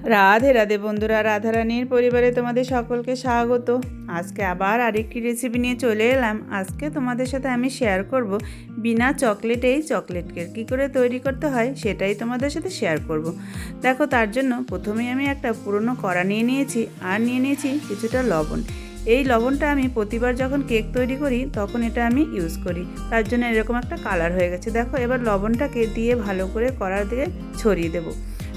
রাধে রাধে বন্ধুরা, রাধারানীর পরিবারে তোমাদের সকলকে স্বাগত। আজকে আবার আরেকটি রেসিপি নিয়ে চলে এলাম। আজকে তোমাদের সাথে আমি শেয়ার করব বিনা চকলেটেই চকলেট কেক কী করে তৈরি করতে হয়, সেটাই তোমাদের সাথে শেয়ার করব। দেখো, তার জন্য প্রথমেই আমি একটা পুরনো কড়া নিয়ে নিয়েছি আর নিয়ে নিয়েছি কিছুটা লবণ। এই লবণটা আমি প্রতিবার যখন কেক তৈরি করি তখন এটা আমি ইউজ করি, তার জন্য এরকম একটা কালার হয়ে গেছে। দেখো, এবার লবণটাকে দিয়ে ভালো করে কড়ার দিকে ছড়িয়ে দেবো।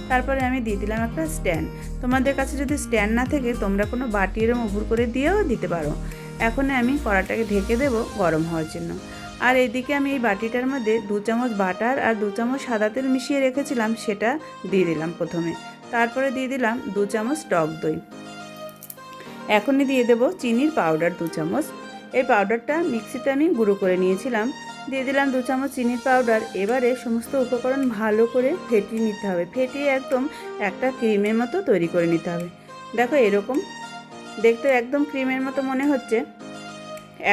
তারপরে আমি দিয়ে দিলাম একটা স্ট্যান্ড। তোমাদের কাছে যদি স্ট্যান্ড না থাকে তোমরা কোনো বাটি এরম উপর করে দিয়েও দিতে পারো। এখন আমি কড়াটাকে ঢেকে দেবো গরম হওয়ার জন্য। আর এইদিকে আমি এই বাটিটার মধ্যে 2 চামচ বাটার আর 2 চামচ সাদা তেল মিশিয়ে রেখেছিলাম, সেটা দিয়ে দিলাম প্রথমে। তারপরে দিয়ে দিলাম 2 চামচ টক দই। এখনই দিয়ে দেবো চিনির পাউডার 2 চামচ। এই পাউডারটা মিক্সিতে আমি গুঁড়ো করে নিয়েছিলাম। দিয়ে দিলাম 2 চামচ চিনির পাউডার। এবারে সমস্ত উপকরণ ভালো করে ফেটিয়ে নিতে হবে, ফেটিয়ে একদম একটা ক্রিমের মতো তৈরি করে নিতে হবে। দেখো, এরকম দেখতে একদম ক্রিমের মতো মনে হচ্ছে।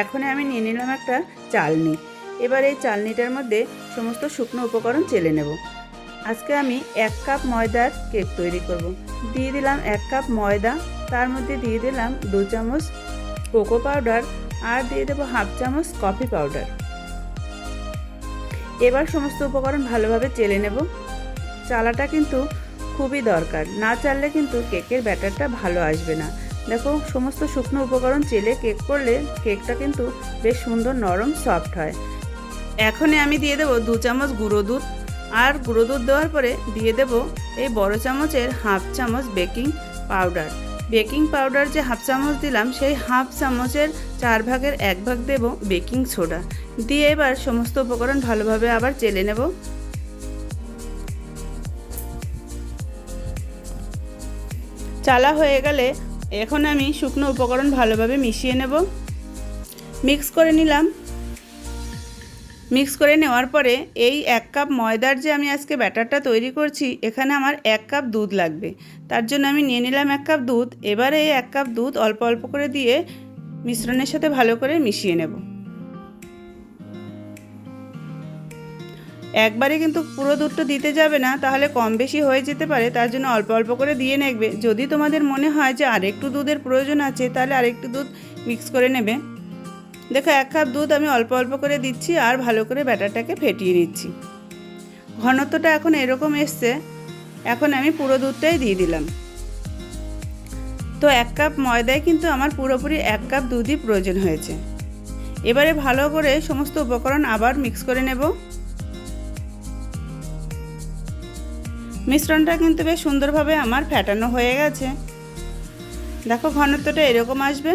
এখন আমি নিয়ে নিলাম একটা চালনি। এবার এই চালনিটার মধ্যে সমস্ত শুকনো উপকরণ চেলে নেব। আজকে আমি 1 কাপ ময়দার কেক তৈরি করব। দিয়ে দিলাম 1 কাপ ময়দা, তার মধ্যে দিয়ে দিলাম 2 চামচ কোকো পাউডার আর দিয়ে দেবো 1/2 চামচ কফি পাউডার। এবার সমস্ত উপকরণ ভালোভাবে চেলে নেব। চালাটা কিন্তু খুবই দরকার, না চাললে কিন্তু কেকের ব্যাটারটা ভালো আসবে না। দেখো, সমস্ত শুকনো উপকরণ চেলে কেক করলে কেকটা কিন্তু বেশ সুন্দর নরম সফট হয়। এখনই আমি দিয়ে দেবো 2 চামচ গুঁড়ো দুধ। আর গুঁড়ো দুধ দেওয়ার পরে দিয়ে দেব এই বড় চামচের 1/2 চামচ বেকিং পাউডার। বেকিং পাউডার যে 1/2 চামচ দিলাম, সেই 1/2 চামচের 4 ভাগের 1 ভাগ দেব বেকিং সোডা। দিয়ে এবার সমস্ত উপকরণ ভালোভাবে আবার চেলে নেব। চালা হয়ে গেলে এখন আমি শুকনো উপকরণ ভালোভাবে মিশিয়ে নেব। মিক্স করে নিলাম। মিক্স করে নেওয়ার পরে এই 1 কাপ ময়দার যে আমি আজকে ব্যাটারটা তৈরি করছি, এখানে আমার 1 কাপ দুধ লাগবে। তার জন্য আমি নিয়ে নিলাম 1 কাপ দুধ। এবারে এই 1 কাপ দুধ অল্প অল্প করে দিয়ে মিশ্রণের সাথে ভালো করে মিশিয়ে নেব। একবারে কিন্তু পুরো দুধটা দিতে যাবে না, তাহলে কম বেশি হয়ে যেতে পারে। তার জন্য অল্প অল্প করে দিয়ে নেবে। যদি তোমাদের মনে হয় যে আরেকটু দুধের প্রয়োজন আছে, তাহলে আরেকটু দুধ মিক্স করে নেবে। দেখো, 1 কাপ দুধ আমি অল্প অল্প করে দিচ্ছি আর ভালো করে ব্যাটারটাকে ফেটিয়ে নিচ্ছি। ঘনত্বটা এখন এরকম এসছে। এখন আমি পুরো দুধটাই দিয়ে দিলাম। তো 1 কাপ ময়দায় কিন্তু আমার পুরোপুরি 1 কাপ দুধই প্রয়োজন হয়েছে। এবারে ভালো করে সমস্ত উপকরণ আবার মিক্স করে নেব। মিশ্রণটা কিন্তু বেশ সুন্দরভাবে আমার ফেটানো হয়ে গেছে। দেখো, ঘনত্বটা এরকম আসবে।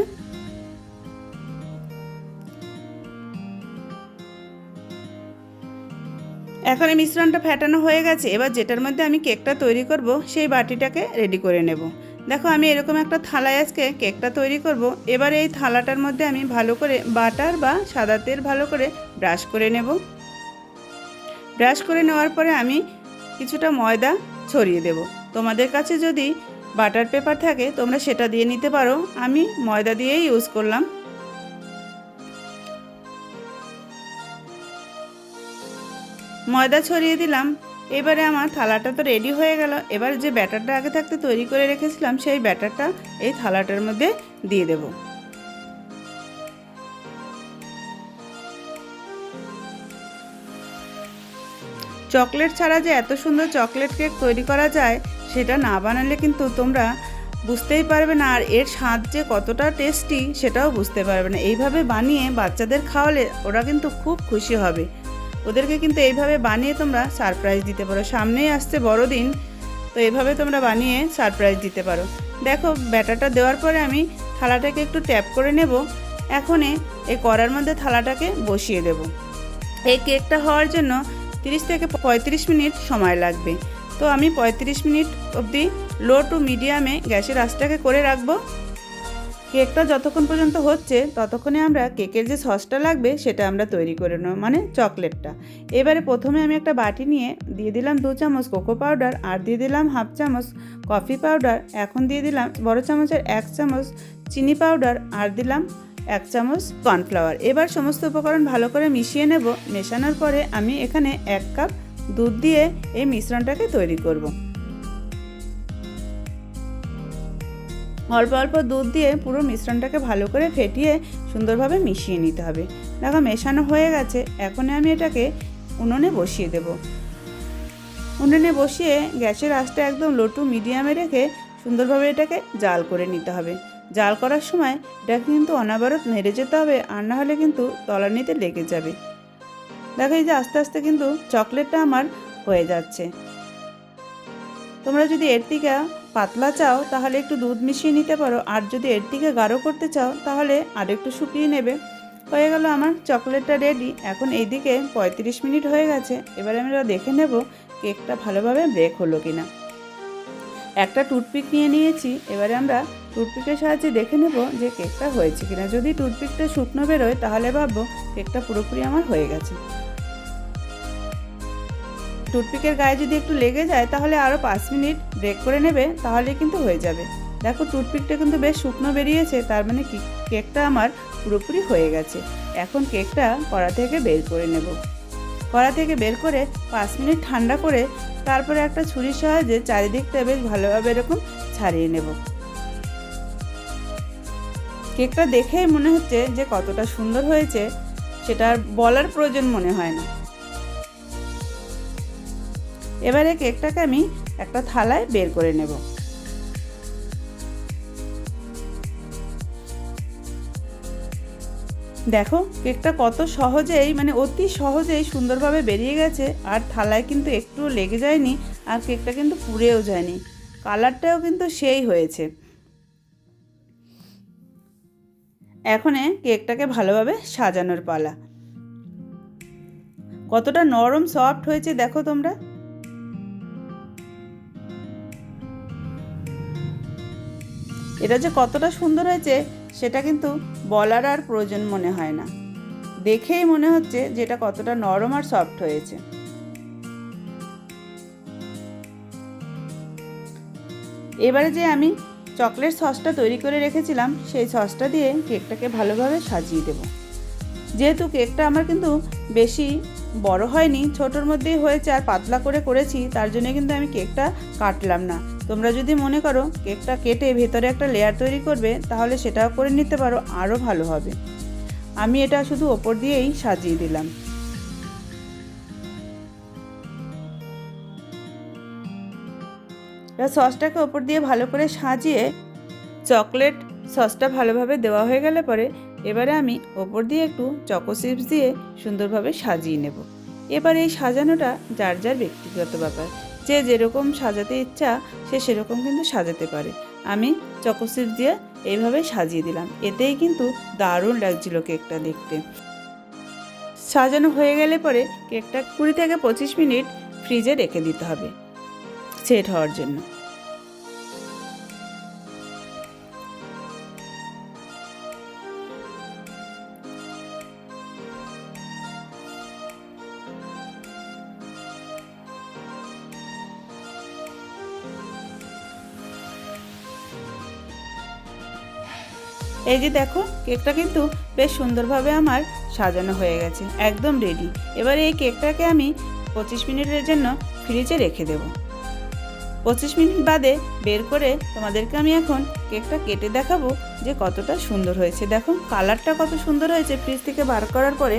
এখন এই মিশ্রণটা ফেটানো হয়ে গেছে। এবার যেটার মধ্যে আমি কেকটা তৈরি করব, সেই বাটিটাকে রেডি করে নেব। দেখো, আমি এরকম একটা থালায় আজকে কেকটা তৈরি করব। এবার এই থালাটার মধ্যে আমি ভালো করে বাটার বা সাদা তেল ভালো করে ব্রাশ করে নেব। ব্রাশ করে নেওয়ার পরে আমি কিছুটা ময়দা ছড়িয়ে দেব। তোমাদের কাছে যদি বাটার পেপার থাকে তোমরা সেটা দিয়ে নিতে পারো, আমি ময়দা দিয়েই ইউজ করলাম। ময়দা ছড়িয়ে দিলাম। এবারে আমার থালাটা তো রেডি হয়ে গেল। এবার যে ব্যাটারটা আগে থাকতে তৈরি করে রেখেছিলাম, সেই ব্যাটারটা এই থালাটার মধ্যে দিয়ে দেব। চকলেট ছাড়া যে এত সুন্দর চকলেট কেক তৈরি করা যায়, সেটা না বানালে কিন্তু তোমরা বুঝতেই পারবে না। আর এর স্বাদ যে কতটা টেস্টি সেটাও বুঝতে পারবে না। এইভাবে বানিয়ে বাচ্চাদের খাওয়ালে ওরা কিন্তু খুব খুশি হবে। ওদেরকে কিন্তু এইভাবে বানিয়ে তোমরা সারপ্রাইজ দিতে পারো। সামনেই আসছে বড়দিন, তো এইভাবে তোমরা বানিয়ে সারপ্রাইজ দিতে পারো। দেখো, ব্যাটারটা দেওয়ার পরে আমি থালাটাকে একটু ট্যাপ করে নেব। এখন এই কড়ার মধ্যে থালাটাকে বসিয়ে দেব। এই কেকটা হওয়ার জন্য 30 থেকে 35 মিনিট সময় লাগবে। তো আমি 35 মিনিট অবধি লো টু মিডিয়ামে গ্যাসের আঁচটাকে করে রাখবো। কেকটা যতক্ষণ পর্যন্ত হচ্ছে ততক্ষণে আমরা কেকের যে সসটা লাগবে সেটা আমরা তৈরি করে নেব, মানে চকলেটটা। এবারে প্রথমে আমি একটা বাটি নিয়ে দিয়ে দিলাম 2 চামচ কোকো পাউডার আর দিয়ে দিলাম 1/2 চামচ কফি পাউডার। এখন দিয়ে দিলাম বড় চামচের 1 চামচ চিনি পাউডার আর দিলাম 1 চামচ কর্নফ্লাওয়ার। এবার সমস্ত উপকরণ ভালো করে মিশিয়ে নেব। মেশানোর পরে আমি এখানে 1 কাপ দুধ দিয়ে এই মিশ্রণটাকে তৈরি করব। অল্প অল্প দুধ দিয়ে পুরো মিশ্রণটাকে ভালো করে ফেটিয়ে সুন্দরভাবে মিশিয়ে নিতে হবে। দেখো মেশানো হয়ে গেছে। এখন আমি এটাকে উনুনে বসিয়ে দেব। উনুনে বসিয়ে গ্যাসের আঁচটা একদম লো টু মিডিয়ামে রেখে সুন্দরভাবে এটাকে জাল করে নিতে হবে। জাল করার সময় এটাকে কিন্তু অনবরত নেড়ে যেতে হবে, আর না হলে কিন্তু তলানিতে লেগে যাবে। দেখো এই যে আস্তে আস্তে কিন্তু চকলেটটা আমার হয়ে যাচ্ছে। তোমরা যদি এর থেকে পাতলা চাও তাহলে একটু দুধ মিশিয়ে নিতে পারো, আর যদি এর থেকে গাঢ় করতে চাও তাহলে আর একটু শুকিয়ে নেবে। হয়ে গেল আমার চকলেটটা রেডি। এখন এইদিকে 35 মিনিট হয়ে গেছে। এবারে আমরা দেখে নেব কেকটা ভালোভাবে বেক হলো কিনা। একটা টুথপিক নিয়ে নিয়েছি। এবারে আমরা টুথপিকের সাহায্যে দেখে নেব যে কেকটা হয়েছে কিনা। যদি টুথপিকটা শুকনো বেরোয় তাহলে ভাববো কেকটা পুরোপুরি আমার হয়ে গেছে। টুথপিকের গায়ে যদি একটু লেগে যায় তাহলে আরও 5 মিনিট ব্রেক করে নেবে, তাহলে কিন্তু হয়ে যাবে। দেখো টুথপিকটা কিন্তু বেশ শুকনো বেরিয়েছে, তার মানে কি কেকটা আমার পুরোপুরি হয়ে গেছে। এখন কেকটা কড়া থেকে বের করে নেব। কড়া থেকে বের করে 5 মিনিট ঠান্ডা করে তারপরে একটা ছুরির সাহায্যে চারিদিকটা বেশ ভালোভাবে এরকম ছাড়িয়ে নেব। কেকটা দেখেই মনে হচ্ছে যে কতটা সুন্দর হয়েছে, সেটা আর বলার প্রয়োজন মনে হয় না। এবারে কেকটাকে আমি একটা থালায় বের করে নেব। দেখো কেকটা কত সহজেই, মানে অতি সহজেই সুন্দরভাবে বেরিয়ে গেছে, আর থালায় কিন্তু একটু লেগে যায়নি, আর কেকটা কিন্তু পুড়েও যায়নি। কালারটাও কিন্তু সেই হয়েছে। এখন কেকটাকে ভালোভাবে সাজানোর পালা। কতটা নরম সফট হয়েছে দেখো তোমরা। এটা যে কতটা সুন্দর হয়েছে সেটা কিন্তু বলার আর প্রয়োজন মনে হয় না, দেখেই মনে হচ্ছে যে এটা কতটা নরম আর সফট হয়েছে। এবারে যে আমি চকলেট সসটা তৈরি করে রেখেছিলাম সেই সসটা দিয়ে কেকটাকে ভালোভাবে সাজিয়ে দেব। যেহেতু কেকটা আমার কিন্তু বেশি বড় হয়নি, ছোটোর মধ্যেই হয়েছে, আর পাতলা করে করেছি, তার জন্য কিন্তু আমি কেকটা কাটলাম না। তোমরা যদি মনে করো কেকটা কেটে ভেতরে একটা লেয়ার তৈরি করবে তাহলে সেটাও করে নিতে পারো, আরও ভালো হবে। আমি এটা শুধু ওপর দিয়েই সাজিয়ে দিলাম। সসটাকে ওপর দিয়ে ভালো করে সাজিয়ে চকলেট সসটা ভালোভাবে দেওয়া হয়ে গেলে পরে এবারে আমি ওপর দিয়ে একটু চকো চিপস দিয়ে সুন্দরভাবে সাজিয়ে নেব। এবার এই সাজানোটা যার যার ব্যক্তিগত ব্যাপার, যে যেরকম সাজাতে ইচ্ছা সে সেরকম কিন্তু সাজাতে পারে। আমি চকো চিপস দিয়ে এইভাবে সাজিয়ে দিলাম, এতেই কিন্তু দারুণ লাগছিল কেকটা দেখতে। সাজানো হয়ে গেলে পরে কেকটা 20 থেকে 25 মিনিট ফ্রিজে রেখে দিতে হবে সেট হওয়ার জন্য। এই যে দেখো কেকটা কিন্তু বেশ সুন্দরভাবে আমার সাজানো হয়ে গেছে, একদম রেডি। এবারে এই কেকটাকে আমি 25 মিনিটের জন্য ফ্রিজে রেখে দেব। 25 মিনিট বাদে বের করে তোমাদেরকে আমি এখন কেকটা কেটে দেখাবো যে কতটা সুন্দর হয়েছে। দেখো কালারটা কত সুন্দর হয়েছে ফ্রিজ থেকে বার করার পরে।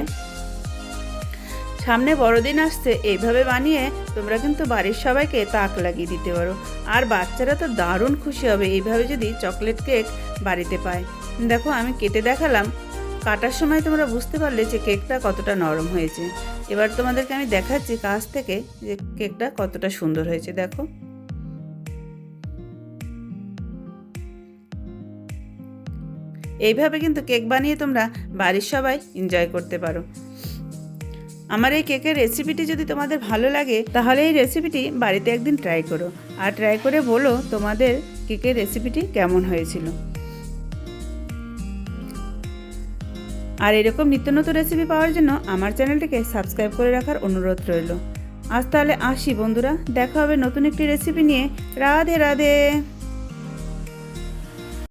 সামনে বড়দিন আসছে, এইভাবে বানিয়ে তোমরা কিন্তু বাড়ির সবাইকে তাক লাগিয়ে দিতে পারো, আর বাচ্চারা তো দারুণ খুশি হবে এইভাবে যদি চকলেট কেক বাড়িতে পায়। দেখো আমি কেটে দেখালাম, কাটার সময় তোমরা বুঝতে পারলে যে কেকটা কতটা নরম হয়েছে। এবার তোমাদেরকে আমি দেখাচ্ছি কাছ থেকে যে কেকটা কতটা সুন্দর হয়েছে। দেখো এইভাবে কিন্তু কেক বানিয়ে তোমরা বাড়ির সবাই এনজয় করতে পারো। আমার এই কেকের রেসিপিটি যদি তোমাদের ভালো লাগে তাহলে এই রেসিপিটি বাড়িতে একদিন ট্রাই করো, আর ট্রাই করে বলো তোমাদের কেকের রেসিপিটি কেমন হয়েছিল। আর এরকম নিত্য নতুন রেসিপি পাওয়ার জন্য আমার চ্যানেলটিকে সাবস্ক্রাইব করে রাখার অনুরোধ রইল। আজ তাহলে আসি বন্ধুরা, দেখা হবে নতুন একটি রেসিপি নিয়ে। রাধে রাধে।